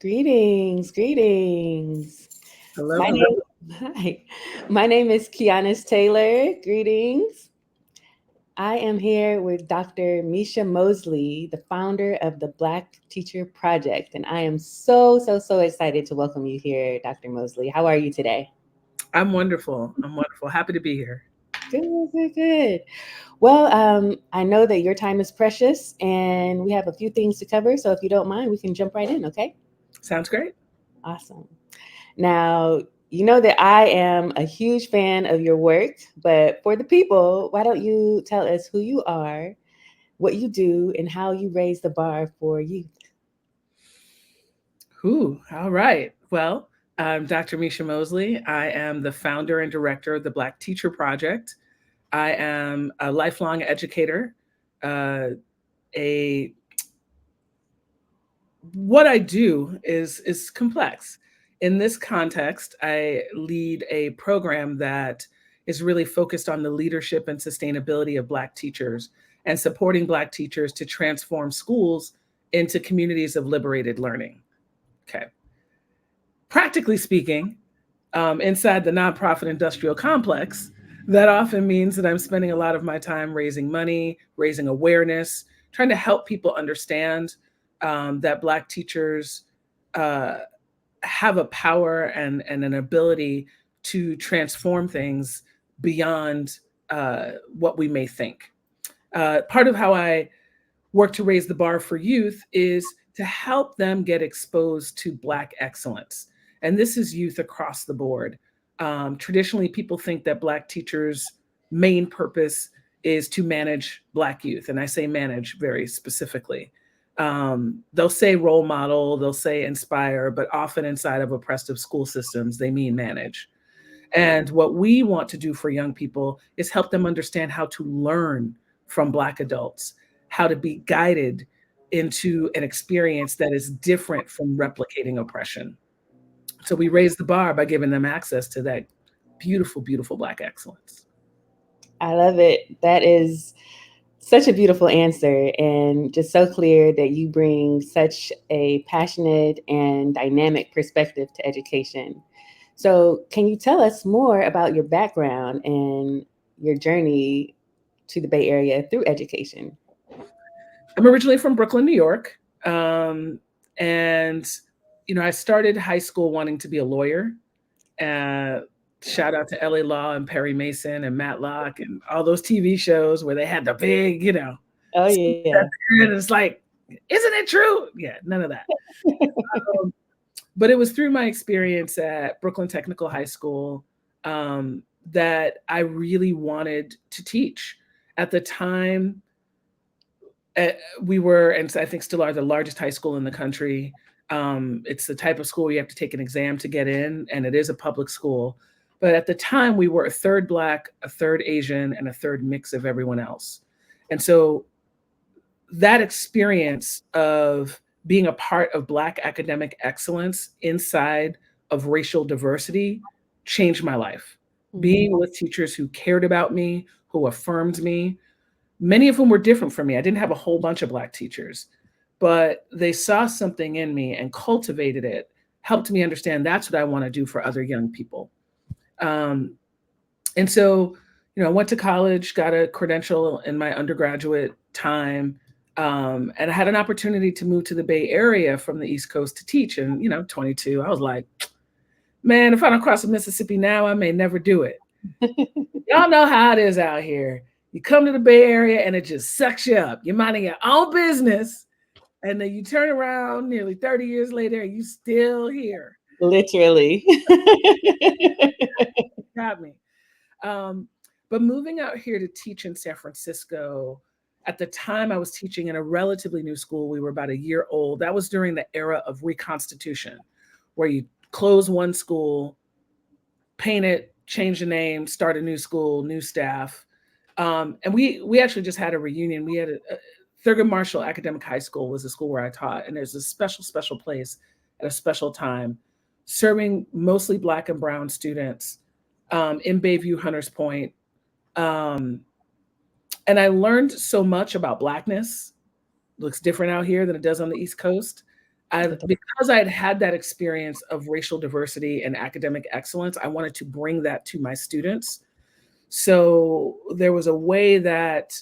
Greetings, greetings. Hello, My hello. name, hi. My name is Kianis Taylor. Greetings. I am here with Dr. Micia Mosely, the founder of the Black Teacher Project, and I am so excited to welcome you here, Dr. Mosely. How are you today? I'm wonderful. I'm wonderful. Happy to be here. Good, good, good. Well, I know that your time is precious, and we have a few things to cover. So if you don't mind, we can jump right in. Okay? Sounds great. Awesome. Now, you know that I am a huge fan of your work, but for the people, why don't you tell us who you are, what you do, and how you raise the bar for youth? Ooh, all right. Well, I'm Dr. Micia Mosely. I am the founder and director of the Black Teacher Project. I am a lifelong educator. Uh, a What I do is complex. In this context, I lead a program that is really focused on the leadership and sustainability of Black teachers and supporting Black teachers to transform schools into communities of liberated learning. Okay. Practically speaking, inside the nonprofit industrial complex, that often means that I'm spending a lot of my time raising money, raising awareness, trying to help people understand that Black teachers uh, have a power and an ability to transform things beyond what we may think. Part of how I work to raise the bar for youth is to help them get exposed to Black excellence. And this is youth across the board. Traditionally, people think that Black teachers' main purpose is to manage Black youth. And I say manage very specifically. They'll say role model, they'll say inspire, but often inside of oppressive school systems, they mean manage. And what we want to do for young people is help them understand how to learn from Black adults, how to be guided into an experience that is different from replicating oppression. So we raise the bar by giving them access to that beautiful, beautiful Black excellence. I love it. That is such a beautiful answer, and just so clear that you bring such a passionate and dynamic perspective to education. So, can you tell us more about your background and your journey to the Bay Area through education? I'm originally from Brooklyn, New York. Um, and, I started high school wanting to be a lawyer. Uh, Shout out to LA Law and Perry Mason and Matlock and all those TV shows where they had the big, Oh, speech yeah. at the end. It's like, isn't it true? Yeah, none of that. Um, but it was through my experience at Brooklyn Technical High School that I really wanted to teach. At the time, uh, we were, and I think still are, the largest high school in the country. It's the type of school you have to take an exam to get in, and it is a public school. But at the time, we were a third Black, a third Asian, and a third mix of everyone else. And so that experience of being a part of Black academic excellence inside of racial diversity changed my life. Mhm. Being with teachers who cared about me, who affirmed me, many of whom were different from me. I didn't have a whole bunch of Black teachers, but they saw something in me and cultivated it, helped me understand that's what I want to do for other young people. Um, and so, I went to college, got a credential in my undergraduate time, and I had an opportunity to move to the Bay Area from the East Coast to teach. And, 22, I was like, man, if I don't cross the Mississippi now, I may never do it. Y'all know how it is out here. You come to the Bay Area and it just sucks you up. You're minding your own business. And then you turn around nearly 30 years later and you still here. Literally. Got me. Um, but moving out here to teach in San Francisco, at the time I was teaching in a relatively new school. We were about a year old. That was during the era of reconstitution, where you close one school, paint it, change the name, start a new school, new staff. And we actually just had a reunion. We had a Thurgood Marshall Academic High School was the school where I taught, and there's a special place at a special time, serving mostly Black and Brown students in Bayview, Hunters Point. Um, and I learned so much about Blackness. It looks different out here than it does on the East Coast. Because I had had that experience of racial diversity and academic excellence, I wanted to bring that to my students. So there was a way that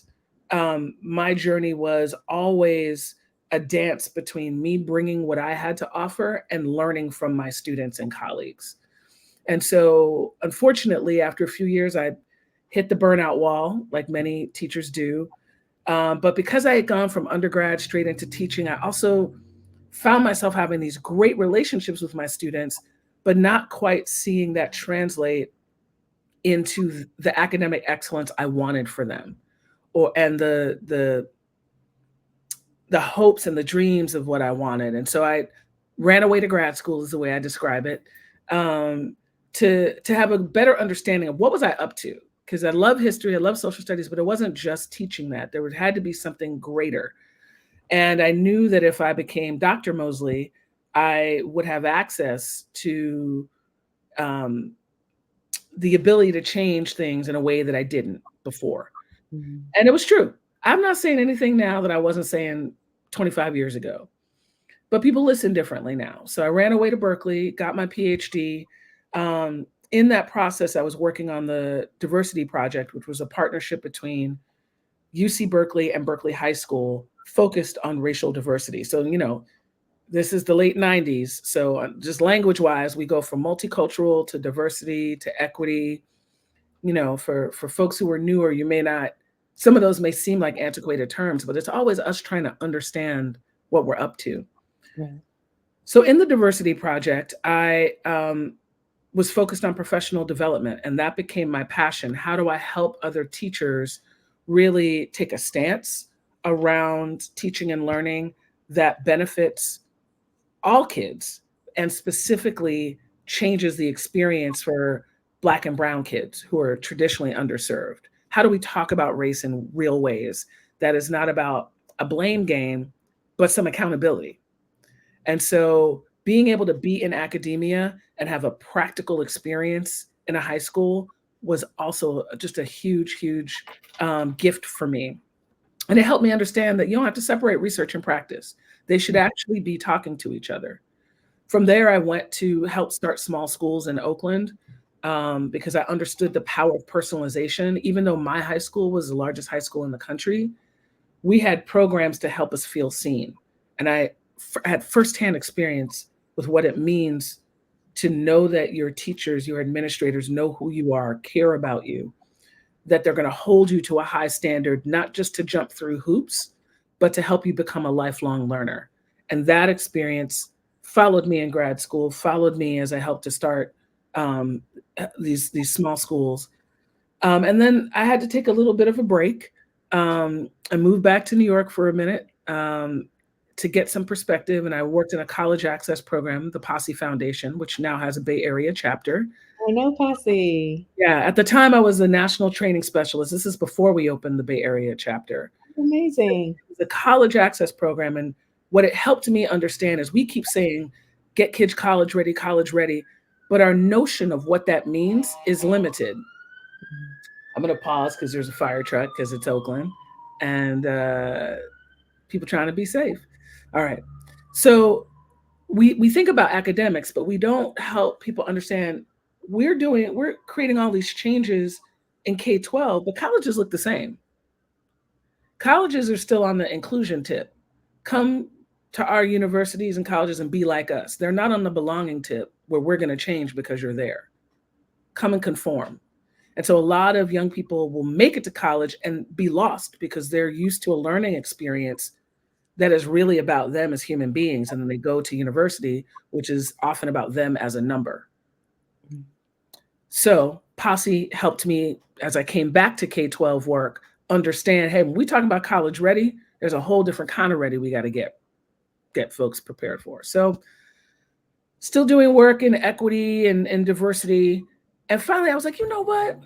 my journey was always a dance between me bringing what I had to offer and learning from my students and colleagues. And so, unfortunately, after a few years, I hit the burnout wall, like many teachers do. But because I had gone from undergrad straight into teaching, I also found myself having these great relationships with my students, but not quite seeing that translate into the academic excellence I wanted for them, or and the hopes and the dreams of what I wanted. And so I ran away to grad school is the way I describe it, um, to have a better understanding of what was I up to. Because I love history, I love social studies, but it wasn't just teaching that. There had to be something greater. And I knew that if I became Dr. Mosely, I would have access to um, the ability to change things in a way that I didn't before. Mhm. And it was true. I'm not saying anything now that I wasn't saying 25 years ago, but people listen differently now. So I ran away to Berkeley, got my PhD. In that process, I was working on the diversity project, which was a partnership between UC Berkeley and Berkeley High School focused on racial diversity. So, this is the late 90s. So, just language wise, we go from multicultural to diversity to equity. For folks who are newer, you may not, some of those may seem like antiquated terms, but it's always us trying to understand what we're up to. Right. So, in the diversity project, I was focused on professional development, and that became my passion. How do I help other teachers really take a stance around teaching and learning that benefits all kids and specifically changes the experience for Black and Brown kids who are traditionally underserved? How do we talk about race in real ways that is not about a blame game, but some accountability? And so being able to be in academia and have a practical experience in a high school was also just a huge, huge gift for me. And it helped me understand that you don't have to separate research and practice. They should actually be talking to each other. From there, I went to help start small schools in Oakland because I understood the power of personalization. Even though my high school was the largest high school in the country, we had programs to help us feel seen. And I had firsthand experience with what it means to know that your teachers, your administrators know who you are, care about you, that they're going to hold you to a high standard, not just to jump through hoops, but to help you become a lifelong learner. And that experience followed me in grad school, followed me as I helped to start um, these small schools. And then I had to take a little bit of a break. I moved back to New York for a minute to get some perspective. And I worked in a college access program, the Posse Foundation, which now has a Bay Area chapter. I know Posse. Yeah, at the time I was the national training specialist. This is before we opened the Bay Area chapter. Amazing. It was a college access program. And what it helped me understand is we keep saying, get kids college ready. But our notion of what that means is limited. I'm going to pause because there's a fire truck because it's Oakland and people trying to be safe. All right. So we think about academics, but we don't help people understand we're creating all these changes in K-12, but colleges look the same. Colleges are still on the inclusion tip. Come to our universities and colleges and be like us. They're not on the belonging tip where we're going to change because you're there. Come and conform. And so a lot of young people will make it to college and be lost because they're used to a learning experience that is really about them as human beings. And then they go to university, which is often about them as a number. So Posse helped me as I came back to K-12 work, understand, hey, when we talking about college ready, there's a whole different kind of ready we got to get folks prepared for. So still doing work in equity and diversity. And finally, I was like, you know what?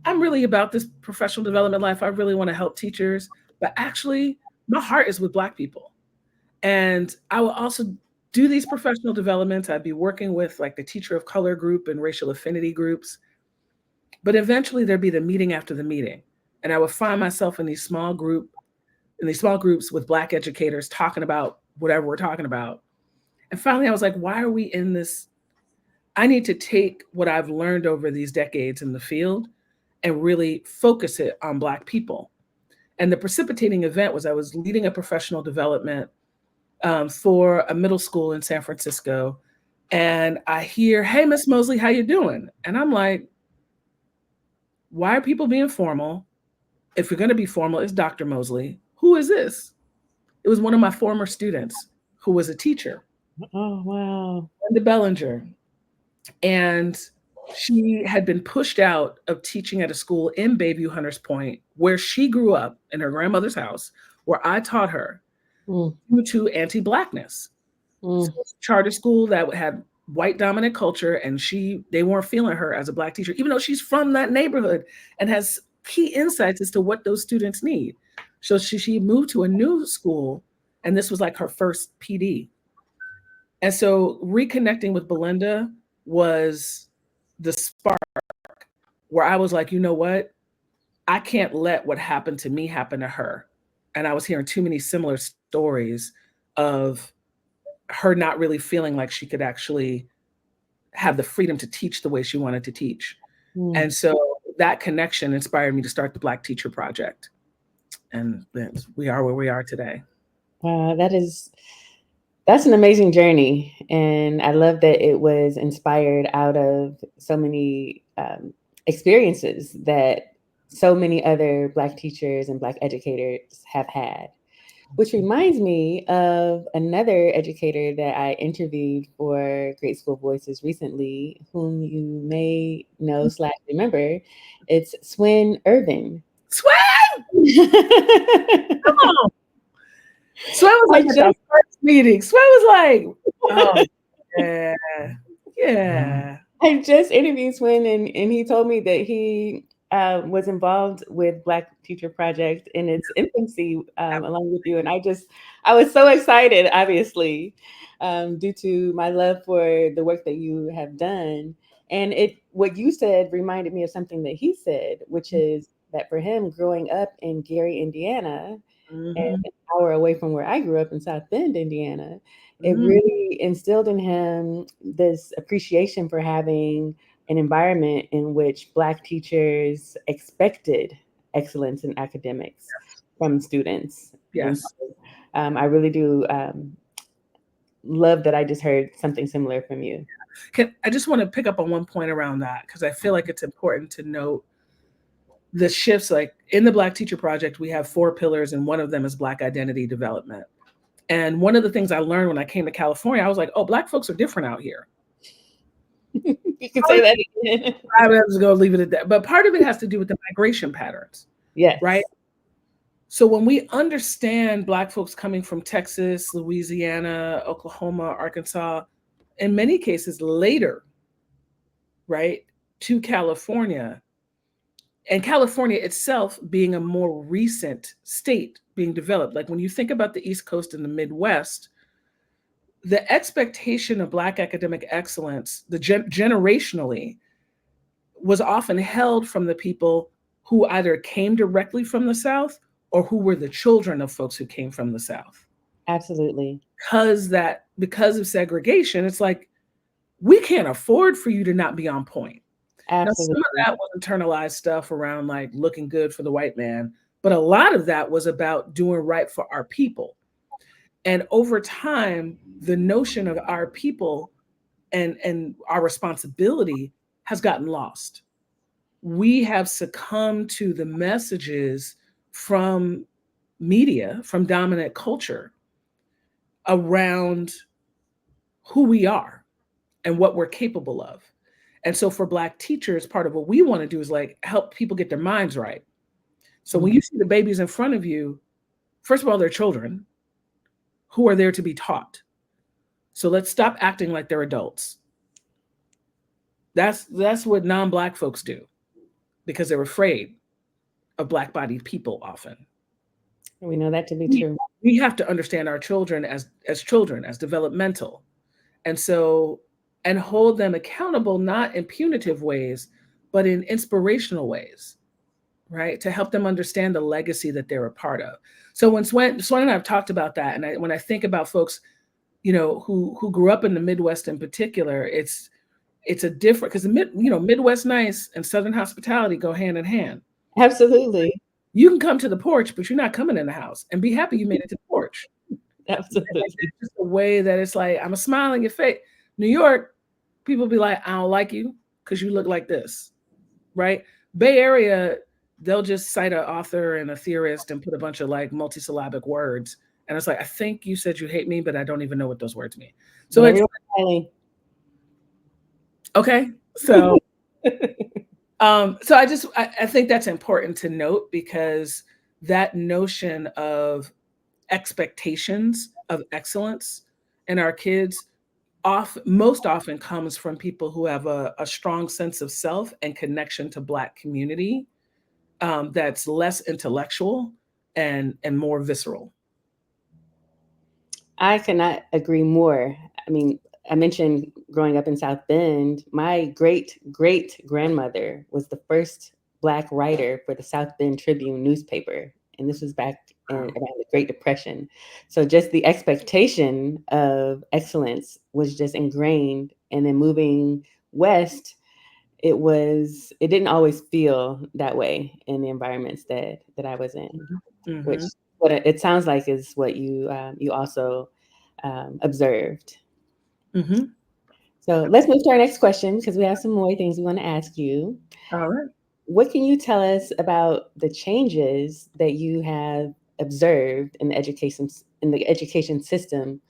I'm really about this professional development life. I really want to help teachers, but actually my heart is with Black people. And I will also do these professional developments. I'd be working with like the teacher of color group and racial affinity groups. But eventually there'd be the meeting after the meeting. And I would find myself in these small groups with Black educators talking about whatever we're talking about. And finally, I was like, why are we in this? I need to take what I've learned over these decades in the field and really focus it on Black people. And the precipitating event was I was leading a professional development for a middle school in San Francisco. And I hear, hey, Miss Mosely, how you doing? And I'm like, why are people being formal? If you're going to be formal, it's Dr. Mosely. Who is this? It was one of my former students who was a teacher, Oh, wow. Linda Bellinger. And she had been pushed out of teaching at a school in Bayview Hunters Point, where she grew up in her grandmother's house, where I taught her, due to anti-Blackness. So it's a charter school that had white dominant culture, and they weren't feeling her as a Black teacher, even though she's from that neighborhood and has key insights as to what those students need. So she moved to a new school, and this was like her first PD. And so reconnecting with Belinda was the spark where I was like, you know what? I can't let what happened to me happen to her. And I was hearing too many similar stories of her not really feeling like she could actually have the freedom to teach the way she wanted to teach. And so that connection inspired me to start the Black Teacher Project. And we are where we are today. That's an amazing journey. And I love that it was inspired out of so many experiences that so many other Black teachers and Black educators have had. Which reminds me of another educator that I interviewed for Great School Voices recently, whom you may know / remember. It's Swin Irvin. Swin! Come on. Swin was like at our first meeting. Swin was like, oh, yeah. I just interviewed Swin, and he told me that he was involved with Black Teacher Project in its infancy, along with you. And I was so excited, obviously, due to my love for the work that you have done. And what you said reminded me of something that he said, which is that for him, growing up in Gary, Indiana, and an hour away from where I grew up in South Bend, Indiana, it really instilled in him this appreciation for having an environment in which Black teachers expected excellence in academics from students. Yes. And so, I really do love that I just heard something similar from you. I just want to pick up on one point around that, because I feel like it's important to note the shifts. Like in the Black Teacher Project, we have 4 pillars, and one of them is Black identity development. And one of the things I learned when I came to California, I was like, oh, Black folks are different out here. You can say that again. I'm just going to leave it at that. But part of it has to do with the migration patterns. Yes. Right? So when we understand Black folks coming from Texas, Louisiana, Oklahoma, Arkansas, in many cases later, right, to California, and California itself being a more recent state being developed. Like when you think about the East Coast and the Midwest, the expectation of Black academic excellence, generationally, was often held from the people who either came directly from the South or who were the children of folks who came from the South. Absolutely. Because of segregation, it's like, we can't afford for you to not be on point. Absolutely. Now, some of that was internalized stuff around like looking good for the white man, but a lot of that was about doing right for our people. And over time, the notion of our people and our responsibility has gotten lost. We have succumbed to the messages from media, from dominant culture around who we are and what we're capable of. And so for Black teachers, part of what we want to do is like help people get their minds right. So when you see the babies in front of you, first of all, they're children who are there to be taught. So let's stop acting like they're adults. That's what non-Black folks do, because they're afraid of Black-bodied people often. We know that to be true. We have to understand our children as children, as developmental. And hold them accountable, not in punitive ways, but in inspirational ways, right? To help them understand the legacy that they're a part of. So when Swan and I have talked about that, and when I think about folks, who grew up in the Midwest in particular, it's a different, because Midwest nice and Southern hospitality go hand in hand. Absolutely. You can come to the porch, but you're not coming in the house, and be happy you made it to the porch. Like, Absolutely. just a way that it's like, I'm a smile on your face. New York, people be like, I don't like you because you look like this, right? Bay Area, they'll just cite an author and a theorist and put a bunch of like multisyllabic words. And it's like, I think you said you hate me, but I don't even know what those words mean. So it's okay. So I think that's important to note, because that notion of expectations of excellence in our kids most often comes from people who have a strong sense of self and connection to Black community, that's less intellectual and more visceral. I cannot agree more. I mean, I mentioned growing up in South Bend. My great great grandmother was the first Black writer for the South Bend Tribune newspaper. And this was back around the Great Depression. So just the expectation of excellence was just ingrained. And then moving west, it didn't always feel that way in the environments that I was in, which what it sounds like is what you also observed. Mm-hmm. So let's move to our next question, because we have some more things we want to ask you. All right. What can you tell us about the changes that you have observed in the education system,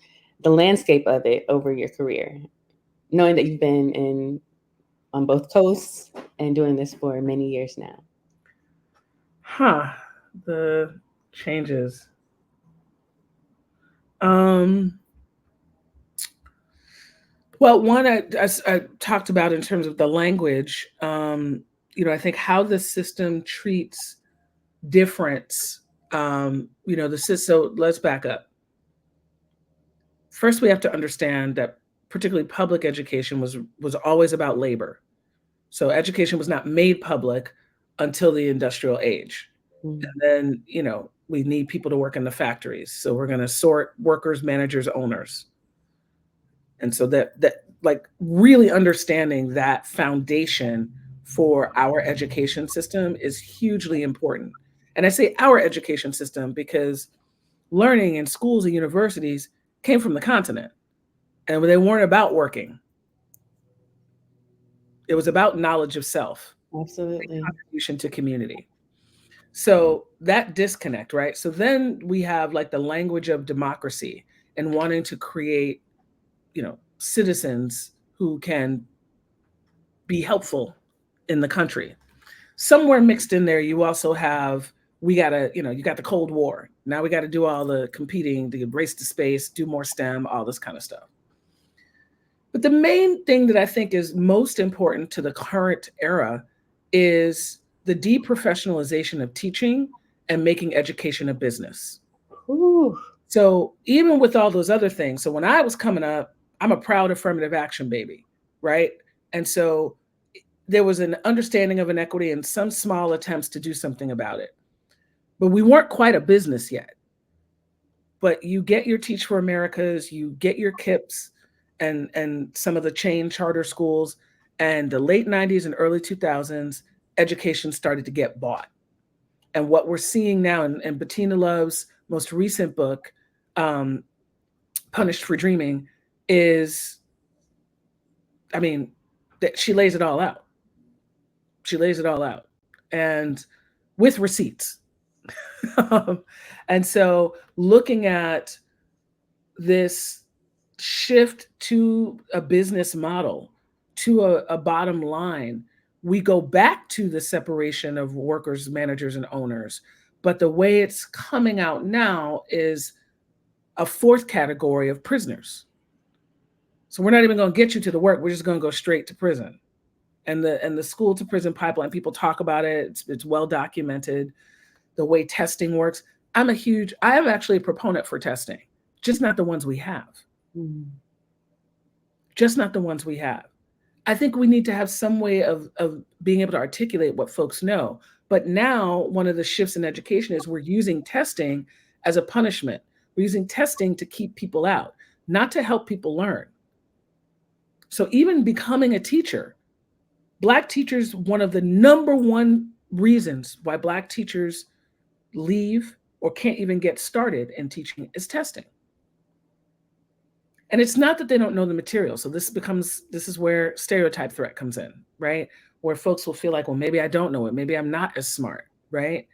the landscape of it over your career, knowing that you've been on both coasts and doing this for many years now? The changes. Um, well, one I talked about in terms of the language. I think how the system treats difference. So let's back up. First, we have to understand that particularly public education was always about labor. So education was not made public until the industrial age. Mm. And then, we need people to work in the factories. So we're going to sort workers, managers, owners. And so that like really understanding that foundation for our education system is hugely important. And I say our education system because learning in schools and universities came from the continent, and they weren't about working. It was about knowledge of self and Absolutely. contribution to community. So that disconnect, right? So then we have like the language of democracy and wanting to create, citizens who can be helpful in the country. Somewhere mixed in there, you also have, you got the Cold War. Now we got to do all the competing, the race to space, do more STEM, all this kind of stuff. But the main thing that I think is most important to the current era is the deprofessionalization of teaching and making education a business. Ooh. So even with all those other things, so when I was coming up, I'm a proud affirmative action baby, right? And so there was an understanding of inequity and some small attempts to do something about it. But we weren't quite a business yet. But you get your Teach for Americas, you get your KIPS and some of the chain charter schools, and the late 90s and early 2000s, education started to get bought. And what we're seeing now, and Bettina Love's most recent book, Punished for Dreaming, is, that she lays it all out. She lays it all out, and with receipts. And so looking at this shift to a business model, to a bottom line, we go back to the separation of workers, managers, and owners. But the way it's coming out now is a fourth category of prisoners. So we're not even going to get you to the work. We're just going to go straight to prison. And the school to prison pipeline, people talk about it. It's well documented, the way testing works. I am actually a proponent for testing, just not the ones we have. Mm. Just not the ones we have. I think we need to have some way of being able to articulate what folks know. But now, one of the shifts in education is we're using testing as a punishment. We're using testing to keep people out, not to help people learn. So, even becoming a teacher, Black teachers, one of the number one reasons why Black teachers leave or can't even get started in teaching is testing. And it's not that they don't know the material. So this is where stereotype threat comes in, right? Where folks will feel like, well, maybe I don't know it. Maybe I'm not as smart, right?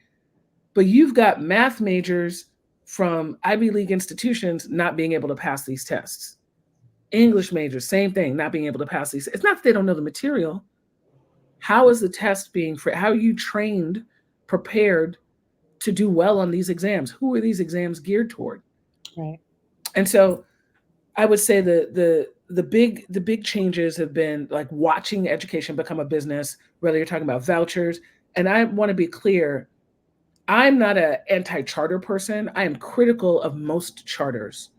But you've got math majors from Ivy League institutions not being able to pass these tests. English majors, same thing, not being able to pass these. It's not that they don't know the material. How is the test how are you trained, prepared to do well on these exams? Who are these exams geared toward? Right. And so I would say the big changes have been like watching education become a business, whether you're talking about vouchers. And I want to be clear, I'm not an anti-charter person. I am critical of most charters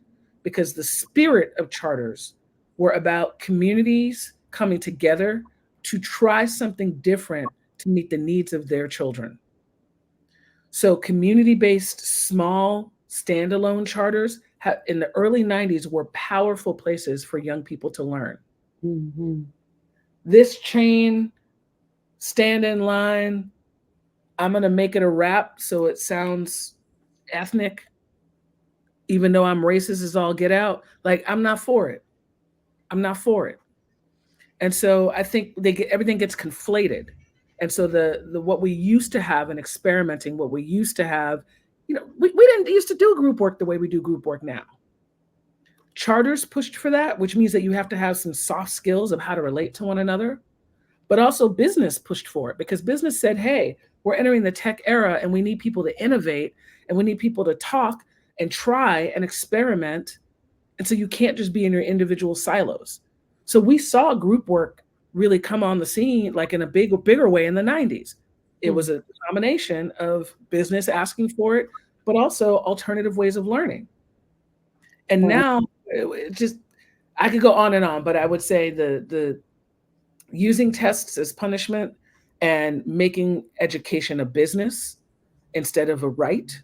because the spirit of charters were about communities coming together to try something different to meet the needs of their children. So community-based small standalone charters in the early 90s were powerful places for young people to learn. Mm-hmm. This chain, stand in line, I'm going to make it a rap so it sounds ethnic, even though I'm racist as all get out. Like, I'm not for it. I'm not for it. And so I think everything gets conflated. And so the what we used to have in experimenting, what we used to have, we didn't used to do group work the way we do group work now. Charters pushed for that, which means that you have to have some soft skills of how to relate to one another. But also business pushed for it because business said, hey, we're entering the tech era and we need people to innovate and we need people to talk and try and experiment. And so you can't just be in your individual silos. So we saw group work really come on the scene like in a bigger way in the 90s. It was a combination of business asking for it, but also alternative ways of learning. And now it just I could go on and on, but I would say the using tests as punishment and making education a business instead of a right,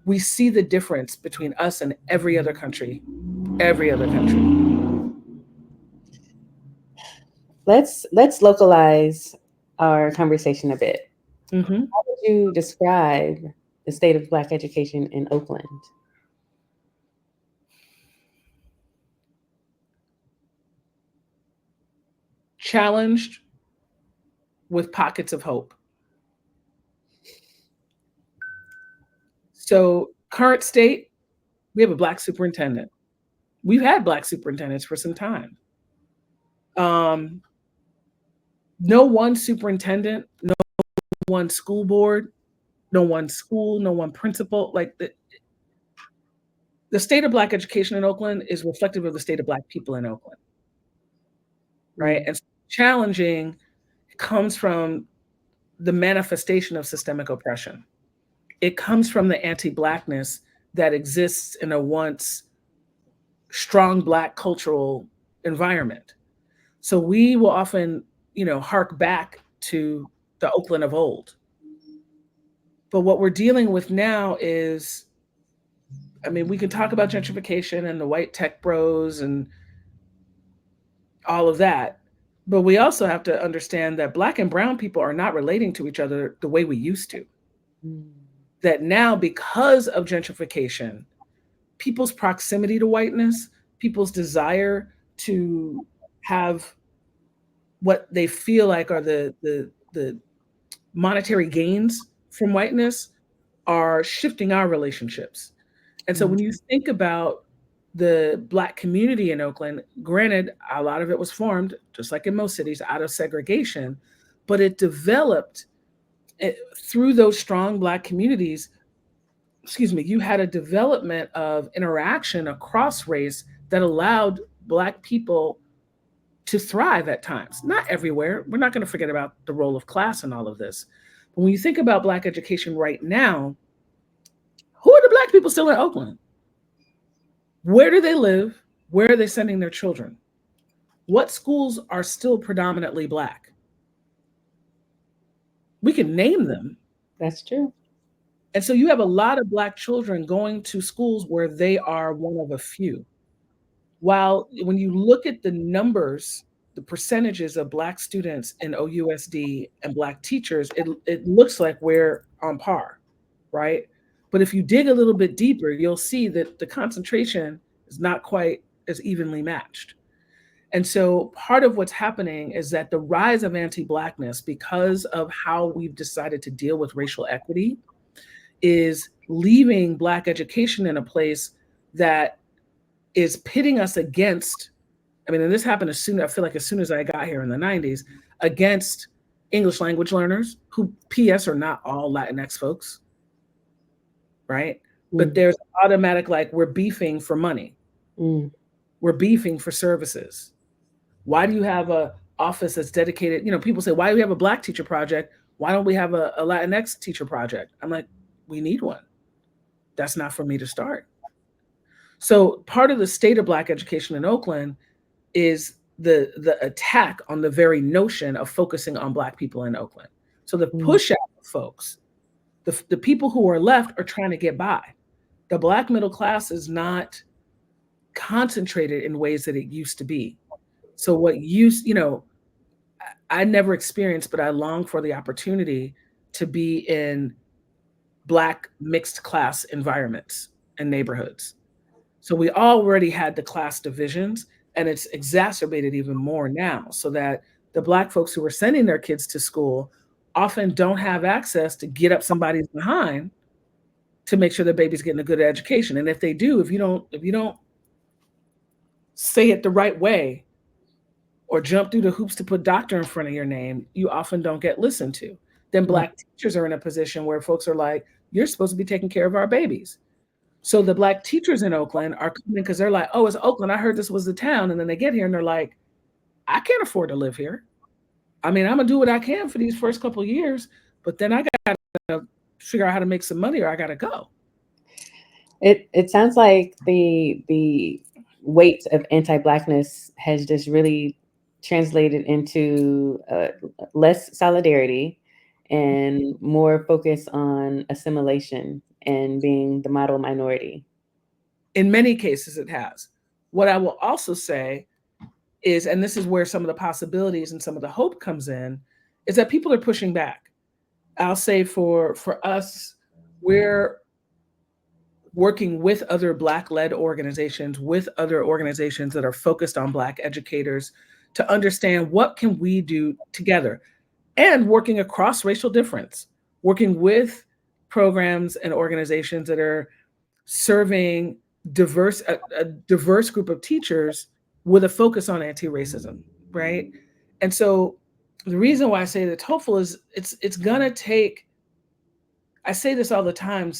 we see the difference between us and every other country. Every other country. Let's localize our conversation a bit. Mm-hmm. How would you describe the state of Black education in Oakland? Challenged with pockets of hope. So, current state, we have a Black superintendent. We've had Black superintendents for some time. Um, no one superintendent, no one school board, no one school, no one principal. Like the state of Black education in Oakland is reflective of the state of Black people in Oakland, right? Mm. And challenging comes from the manifestation of systemic oppression. It comes from the anti-Blackness that exists in a once strong Black cultural environment. So we will often, hark back to the Oakland of old. But what we're dealing with now is, I mean, we can talk about gentrification and the white tech bros and all of that. But we also have to understand that Black and Brown people are not relating to each other the way we used to. Mm. That now, because of gentrification, people's proximity to whiteness, people's desire to have what they feel like are the monetary gains from whiteness are shifting our relationships. And so when you think about the Black community in Oakland, granted, a lot of it was formed, just like in most cities, out of segregation, but it developed through those strong Black communities. You had a development of interaction across race that allowed Black people to thrive at times. Not everywhere. We're not going to forget about the role of class in all of this. But when you think about Black education right now, who are the Black people still in Oakland? Where do they live? Where are they sending their children? What schools are still predominantly Black? We can name them. That's true. And so you have a lot of Black children going to schools where they are one of a few. While when you look at the numbers, the percentages of Black students in OUSD and Black teachers, it looks like we're on par, right? But if you dig a little bit deeper, you'll see that the concentration is not quite as evenly matched. And so part of what's happening is that the rise of anti-Blackness, because of how we've decided to deal with racial equity, is leaving Black education in a place that is pitting us against, I mean, and this happened as soon, I feel like as soon as I got here in the 90s, against English language learners who, PS, are not all Latinx folks, right? But Mm, there's automatic, like, we're beefing for money. mm, We're beefing for services. Why do you have a office that's dedicated? You know, people say, why do we have a Black teacher project? Why don't we have a Latinx teacher project? I'm like, we need one. That's not for me to start. So part of the state of Black education in Oakland is the attack on the very notion of focusing on Black people in Oakland. So the mm, push out of folks, the people who are left are trying to get by. The Black middle class is not concentrated in ways that it used to be. So what used, you know, I never experienced, but I long for the opportunity to be in Black mixed class environments and neighborhoods. So we already had the class divisions, and it's exacerbated even more now, so that the Black folks who are sending their kids to school often don't have access to get up somebody's behind to make sure their baby's getting a good education. And if they do, if you don't say it the right way or jump through the hoops to put doctor in front of your name, you often don't get listened to. Then mm. Black teachers are in a position where folks are like, you're supposed to be taking care of our babies. So the Black teachers in Oakland are coming because they're like, oh, it's Oakland. I heard this was the town. And then they get here and they're like, I can't afford to live here. I mean, I'm going to do what I can for these first couple of years, but then I got to figure out how to make some money or I got to go. It sounds like the weight of anti-Blackness has just really translated into less solidarity and more focus on assimilation and being the model minority. In many cases, it has. What I will also say is, and this is where some of the possibilities and some of the hope comes in, is that people are pushing back. I'll say for us, we're working with other Black-led organizations, with other organizations that are focused on Black educators to understand what can we do together, and working across racial difference, working with programs and organizations that are serving a diverse group of teachers with a focus on anti-racism, right? And so the reason why I say that's hopeful is it's gonna take, I say this all the time,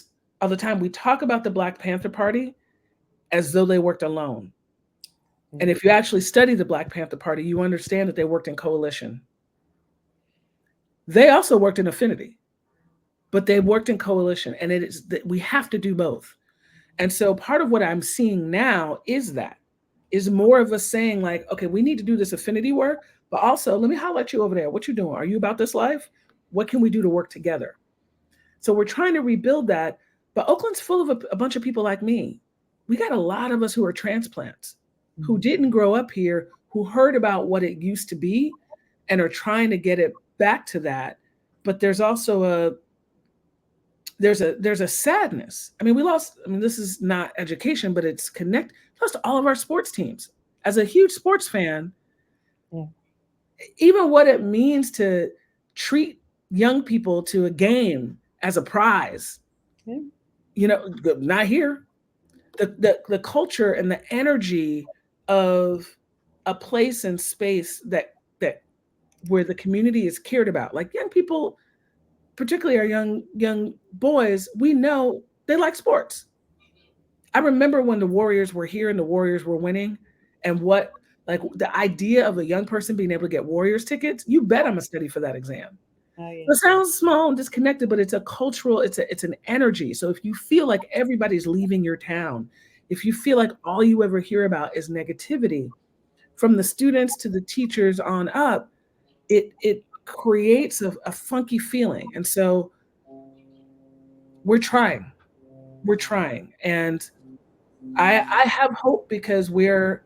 we talk about the Black Panther Party as though they worked alone. And if you actually study the Black Panther Party, you understand that they worked in coalition. They also worked in affinity, but they worked in coalition. And it is that we have to do both. And so part of what I'm seeing now is more of us saying like, okay, we need to do this affinity work, but also let me holler at you over there. What you doing? Are you about this life? What can we do to work together? So we're trying to rebuild that. But Oakland's full of a bunch of people like me. We got a lot of us who are transplants, who didn't grow up here, who heard about what it used to be and are trying to get it back to that. But there's also there's a sadness. I mean, this is not education, but it's close to all of our sports teams. As a huge sports fan, Yeah. even what it means to treat young people to a game as a prize, Yeah. you know, not here. The culture and the energy of a place and space that where the community is cared about. Like young people, particularly our young boys, we know they like sports. I remember when the Warriors were here and the Warriors were winning, and what, like, the idea of a young person being able to get Warriors tickets, you bet I'm gonna study for that exam. Oh yeah. It sounds small and disconnected, but it's a cultural, it's an energy. So if you feel like everybody's leaving your town, if you feel like all you ever hear about is negativity, from the students to the teachers on up, it creates a funky feeling. And so we're trying, we're trying. And I have hope because we're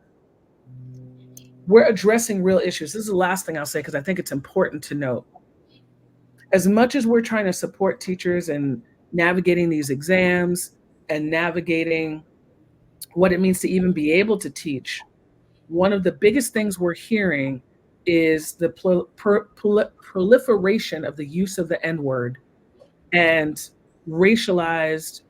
addressing real issues. This is the last thing I'll say because I think it's important to note. As much as we're trying to support teachers and navigating these exams and navigating what it means to even be able to teach, one of the biggest things we're hearing is the proliferation of the use of the N word and racialized,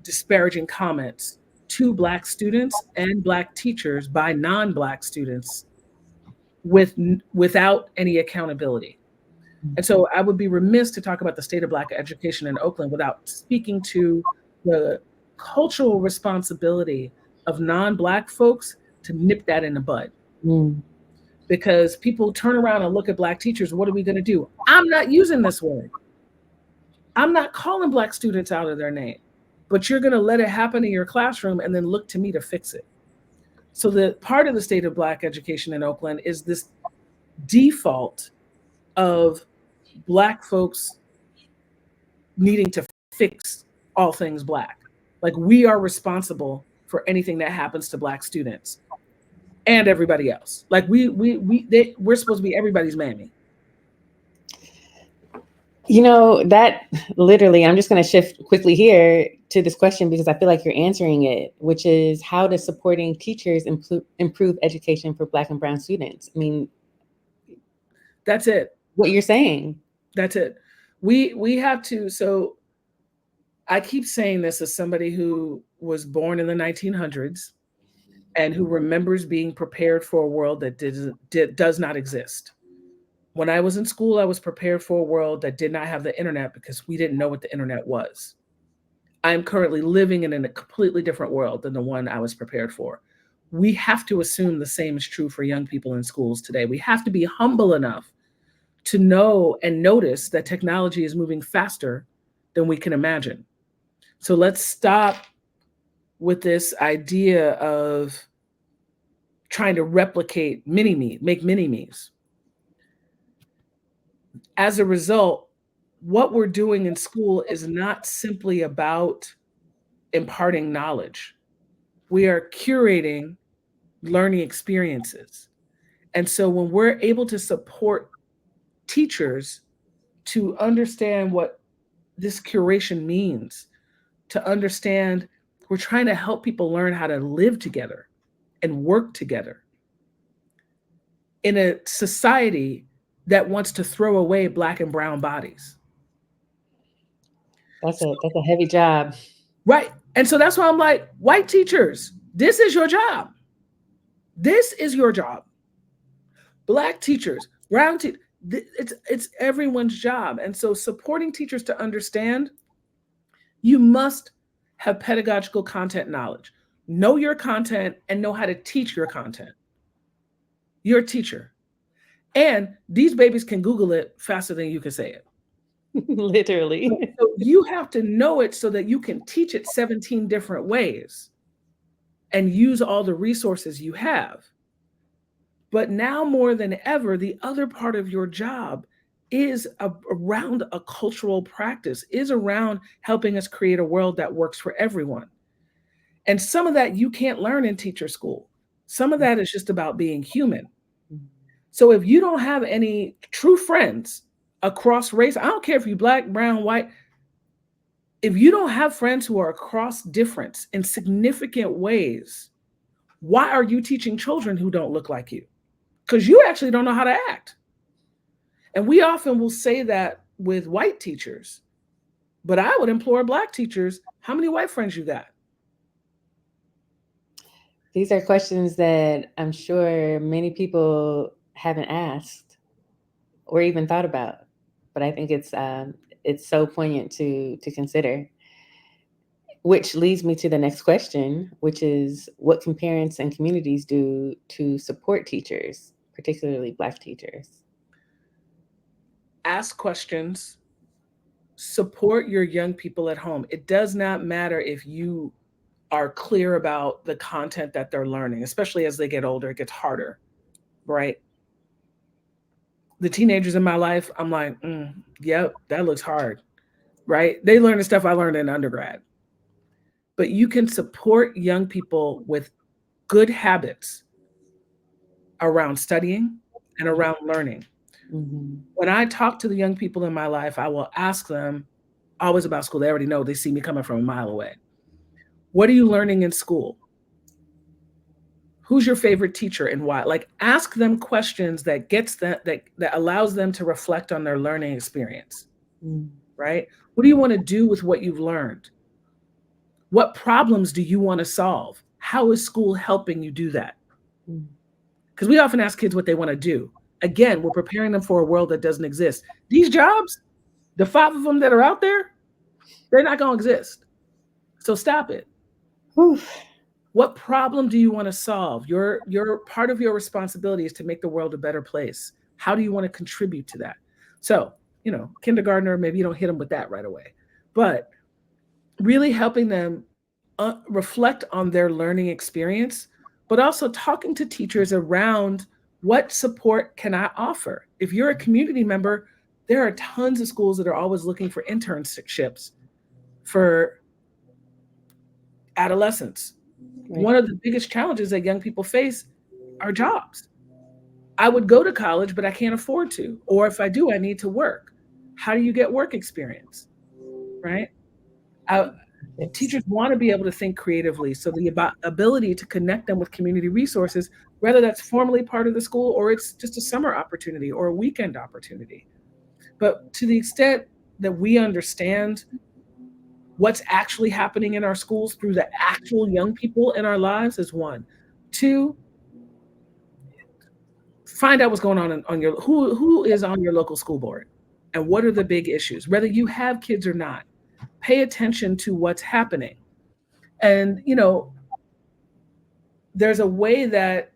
disparaging comments to Black students and Black teachers by non Black students without any accountability. And so I would be remiss to talk about the state of Black education in Oakland without speaking to the cultural responsibility of non Black folks to nip that in the bud. Mm. Because people turn around and look at Black teachers, what are we going to do? I'm not using this word. I'm not calling Black students out of their name, but you're going to let it happen in your classroom and then look to me to fix it. So the part of the state of Black education in Oakland is this default of Black folks needing to fix all things Black. Like we are responsible for anything that happens to Black students and everybody else. Like we're supposed to be everybody's mammy. That literally, I'm just going to shift quickly here to this question because I feel like you're answering it, which is how does supporting teachers improve education for Black and Brown students? I mean, that's it. What you're saying. That's it. We have to. So I keep saying this as somebody who was born in the 1900s and who remembers being prepared for a world that does not exist. When I was in school, I was prepared for a world that did not have the internet because we didn't know what the internet was. I'm currently living in a completely different world than the one I was prepared for. We have to assume the same is true for young people in schools today. We have to be humble enough to know and notice that technology is moving faster than we can imagine. So let's stop with this idea of trying to replicate mini-me, make mini-me's. As a result, what we're doing in school is not simply about imparting knowledge. We are curating learning experiences. And so when we're able to support teachers to understand what this curation means, to understand we're trying to help people learn how to live together and work together in a society that wants to throw away Black and brown bodies. That's a heavy job. Right. And so that's why I'm like, white teachers, this is your job. This is your job. Black teachers, brown teachers, it's everyone's job. And so supporting teachers to understand, you must have pedagogical content knowledge. Know your content and know how to teach your content. You're a teacher. And these babies can Google it faster than you can say it. Literally. So you have to know it so that you can teach it 17 different ways and use all the resources you have. But now more than ever, the other part of your job is around a cultural practice, is around helping us create a world that works for everyone. And some of that you can't learn in teacher school. Some of that is just about being human. So if you don't have any true friends across race, I don't care if you're Black, brown, white, if you don't have friends who are across difference in significant ways, why are you teaching children who don't look like you? Because you actually don't know how to act. And we often will say that with white teachers, but I would implore Black teachers, how many white friends you got? These are questions that I'm sure many people haven't asked or even thought about, but I think it's so poignant to consider. Which leads me to the next question, which is what can parents and communities do to support teachers, particularly Black teachers? Ask questions, support your young people at home. It does not matter if you are clear about the content that they're learning, especially as they get older, it gets harder, right? The teenagers in my life, I'm like, yep, that looks hard, right? They learn the stuff I learned in undergrad. But you can support young people with good habits around studying and around learning. Mm-hmm. When I talk to the young people in my life, I will ask them always about school. They already know, they see me coming from a mile away. What are you learning in school? Who's your favorite teacher and why? Like, ask them questions that gets that allows them to reflect on their learning experience, Mm-hmm. right? What do you want to do with what you've learned? What problems do you want to solve? How is school helping you do that? Because we often ask kids what they want to do. Again, we're preparing them for a world that doesn't exist. These jobs, the 5 of them that are out there, they're not going to exist. So stop it. Whew. What problem do you want to solve? Your part of your responsibility is to make the world a better place. How do you want to contribute to that? So, kindergartner, maybe you don't hit them with that right away, but really helping them reflect on their learning experience, but also talking to teachers around what support can I offer. If you're a community member, there are tons of schools that are always looking for internships for adolescents. Right. One of the biggest challenges that young people face are jobs. I would go to college, but I can't afford to. Or if I do, I need to work. How do you get work experience? Right? I, Yes. Teachers want to be able to think creatively. So the ability to connect them with community resources, whether that's formally part of the school or it's just a summer opportunity or a weekend opportunity. But to the extent that we understand what's actually happening in our schools through the actual young people in our lives is one. Two, find out what's going on your who is on your local school board and what are the big issues, whether you have kids or not. Pay attention to what's happening. And there's a way that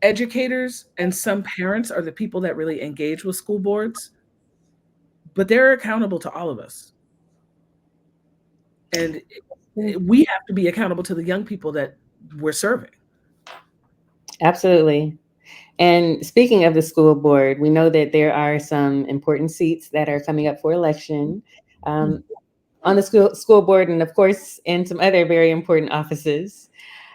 educators and some parents are the people that really engage with school boards, but they're accountable to all of us. And we have to be accountable to the young people that we're serving. Absolutely. And speaking of the school board, we know that there are some important seats that are coming up for election Mm. on the school board, and of course, in some other very important offices.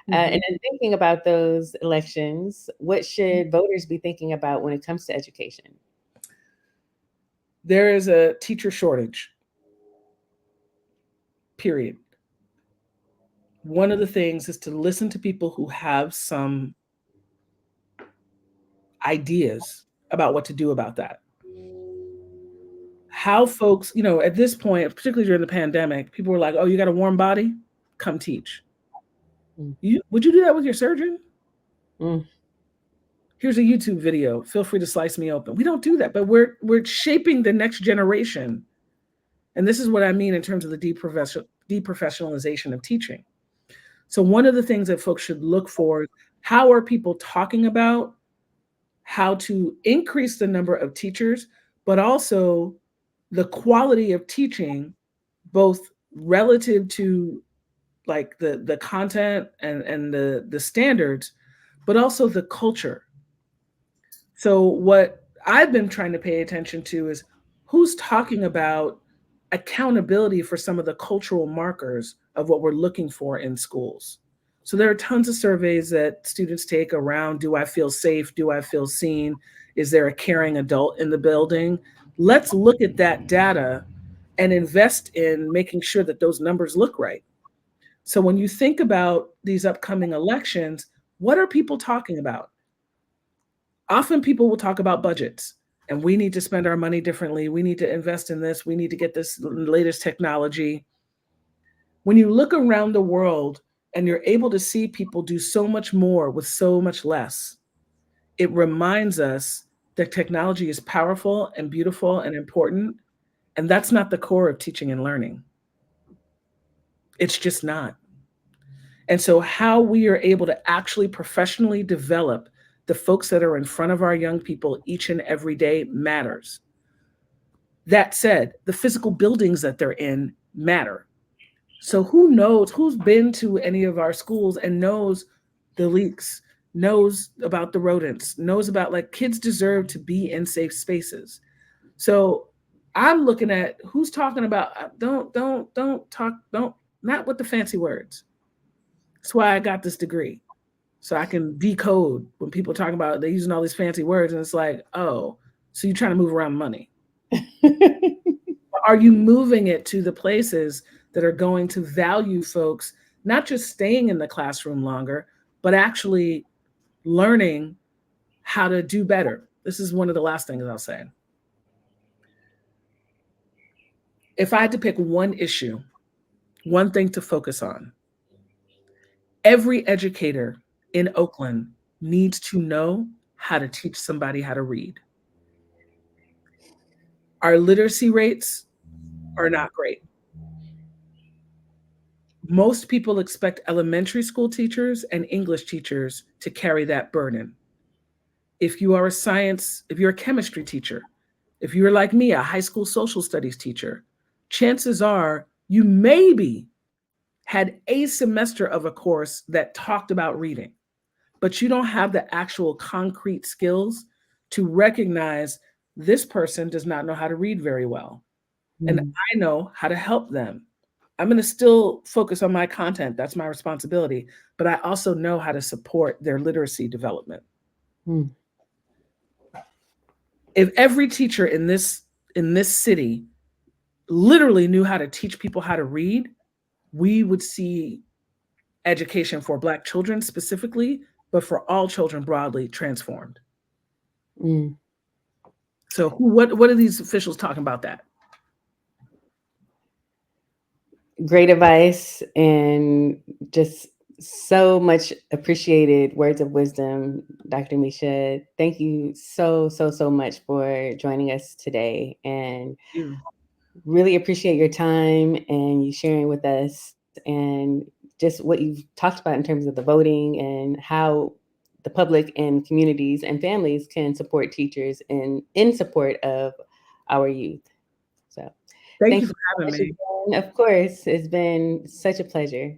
And Mhm. in thinking about those elections, what should voters be thinking about when it comes to education? There is a teacher shortage, period. One of the things is to listen to people who have some ideas about what to do about that. How folks, at this point, particularly during the pandemic, people were like, "Oh, you got a warm body? Come teach." Mm. Would you do that with your surgeon? Mm. Here's a YouTube video. Feel free to slice me open. We don't do that, but we're shaping the next generation. And this is what I mean in terms of the deprofessionalization of teaching. So one of the things that folks should look for is, how are people talking about how to increase the number of teachers, but also the quality of teaching, both relative to like the content and the standards, but also the culture. So what I've been trying to pay attention to is who's talking about accountability for some of the cultural markers of what we're looking for in schools. So there are tons of surveys that students take around, do I feel safe? Do I feel seen? Is there a caring adult in the building? Let's look at that data and invest in making sure that those numbers look right. So when you think about these upcoming elections, what are people talking about? Often people will talk about budgets and we need to spend our money differently. We need to invest in this. We need to get this latest technology. When you look around the world and you're able to see people do so much more with so much less, it reminds us that technology is powerful and beautiful and important. And that's not the core of teaching and learning. It's just not. And so, how we are able to actually professionally develop the folks that are in front of our young people each and every day matters. That said, the physical buildings that they're in matter. So who knows, who's been to any of our schools and knows the leaks, knows about the rodents, knows about, like, kids deserve to be in safe spaces. So I'm looking at who's talking about, don't talk, don't, not with the fancy words. That's why I got this degree. So I can decode when people talk about, they're using all these fancy words and it's like, oh, so you're trying to move around money. Are you moving it to the places that are going to value folks, not just staying in the classroom longer, but actually learning how to do better? This is one of the last things I'll say. If I had to pick one issue, one thing to focus on, every educator in Oakland needs to know how to teach somebody how to read. Our literacy rates are not great. Most people expect elementary school teachers and English teachers to carry that burden. If you are a science, if you're a chemistry teacher, if you're like me, a high school social studies teacher, chances are you maybe had a semester of a course that talked about reading, but you don't have the actual concrete skills to recognize this person does not know how to read very well. And Mm, I know how to help them. I'm going to still focus on my content. That's my responsibility. But I also know how to support their literacy development. mm, If every teacher in this city literally knew how to teach people how to read, we would see education for Black children specifically, but for all children broadly transformed. mm. So what are these officials talking about that? Great advice and just so much appreciated words of wisdom, Dr. Misha. Thank you so much for joining us today, and You. really appreciate your time and you sharing with us and just what you've talked about in terms of the voting and how the public and communities and families can support teachers in support of our youth. So Thank thank you you for so having much me. again. Of course, it's been such a pleasure.